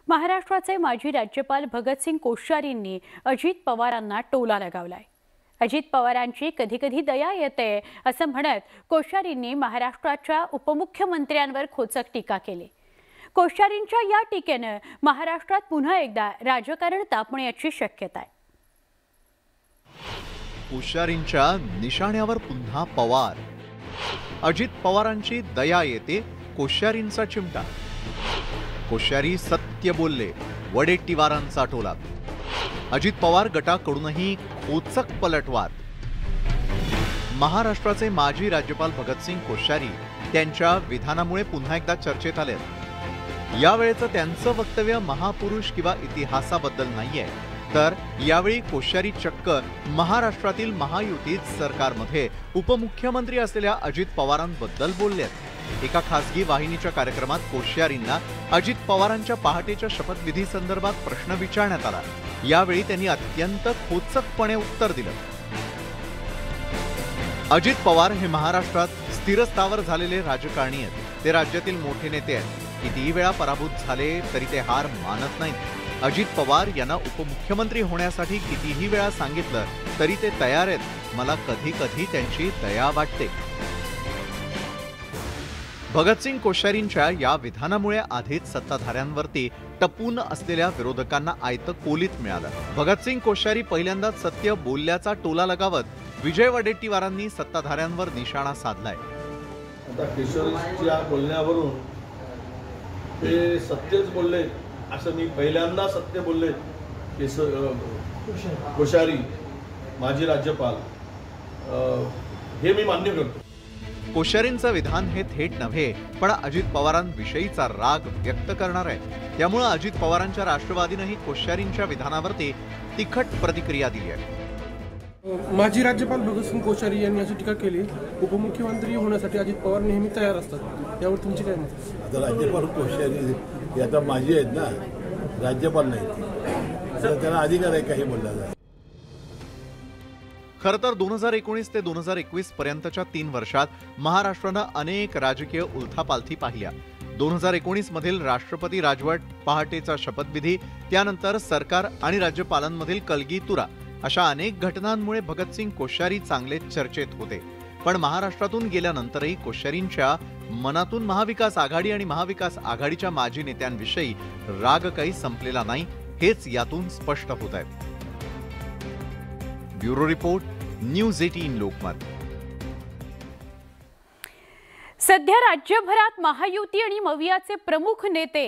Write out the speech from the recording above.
महाराष्ट्राचे माजी राज्यपाल भगतसिंग कोश्यारींनी अजित पवारांना टोला लगावलाय। अजित पवारांची कधी कधी दया येते असं म्हणत कोश्यारींनी महाराष्ट्राच्या उपमुख्यमंत्र्यांवर खोचक टीका केली। कोश्यारींच्या या टीकेने महाराष्ट्रात पुन्हा एकदा राजकारण तापण्याची शक्यता आहे। कोश्यारींच्या निशाण्यावर पुन्हा पवार। अजित पवारांची दया येते, कोश्यारींचा चिमटा। कोश्यारी सत्य बोलले, वडेट्टीवारांचा टोला। अजित पवार गटाकडूनही खोचक पलटवार। महाराष्ट्राचे माजी राज्यपाल भगतसिंग कोश्यारी त्यांच्या विधानामुळे पुन्हा एकदा चर्चेत आले। यावेळेचं त्यांचं वक्तव्य महापुरुष किंवा इतिहासाबद्दल नाहीये, तर यावेळी कोश्यारी चक्क महाराष्ट्रातील महायुतीत सरकारमध्ये उपमुख्यमंत्री असलेल्या अजित पवारांबद्दल बोललेत। एका खासगी वाहिनीच्या कार्यक्रमात कोश्यारींना अजित पवारांच्या पहाटेच्या शपथविधी संदर्भात प्रश्न विचारण्यात आला। यावेळी त्यांनी अत्यंत खोचकपणे उत्तर दिलं। अजित पवार हे महाराष्ट्रात स्थिरस्थावर झालेले राजकारणी आहेत। ते राज्यातील मोठे नेते आहेत। कितीही वेळा पराभूत झाले तरी ते हार मानत नाहीत। अजित पवार यांना उपमुख्यमंत्री होण्यासाठी कितीही वेळा सांगितलं तरी ते तयार आहेत। मला कधी कधी त्यांची दया वाटते। भगतसिंग कोश्यारींच्या या विधानामुळे आधीच सत्ताधाऱ्यांवरती टपून असलेल्या विरोधकांना आयतं कोलीत मिळालं। भगतसिंग कोश्यारी पहिल्यांदाच सत्य बोलल्याचा टोला लगावत विजय वडेट्टीवारांनी सत्ताधाऱ्यांवर निशाणा साधलाय। आता कोश्यारींच्या बोलण्यावरून ते सत्यच बोलले असं मी पहिल्यांदा सत्य बोलले। कोश्यारी माजी राज्यपाल हे मी मान्य करतो। कोश्यारींचं विधान हे थेट नव्हे पण अजित पवारांविषयीचा राग व्यक्त करणार आहे। त्यामुळे अजित पवारांच्या राष्ट्रवादीनेही कोश्यारींच्या विधानावरती तिखट प्रतिक्रिया दिली आहे। माजी राज्यपाल भगतसिंग कोश्यारी यांनी अशी टीका केली, उपमुख्यमंत्री होण्यासाठी अजित पवार नेहमी तयार असतात, यावर तुमची काय मत? आता राज्यपाल कोश्यारी हे आता माजी आहेत ना, राज्यपाल नाही, तर त्यांना अधिकार आहे काही बोलण्याचा। खरं तर 2019 ते 2021 पर्यंतच्या 3 वर्षात महाराष्ट्रानं अनेक राजकीय उलथापालथी पाहिल्या। 2019 मधील राष्ट्रपती राजवट, पहाटेचा शपथविधी, त्यानंतर सरकार आणि राज्यपालांमधील कलगीतुरा अशा अनेक घटनांमुळे भगतसिंग कोश्यारी चांगले चर्चेत होते। पण महाराष्ट्रातून गेल्यानंतरही कोश्यारींच्या मनातून महाविकास आघाडी आणि महाविकास आघाडीच्या माजी नेत्यांविषयी राग काही संपलेला नाही, हेच यातून स्पष्ट होत आहे। Bureau report, news 18 Lokmat. सध्या राज्यभरात महायुती आणि मवियाचे प्रमुख नेते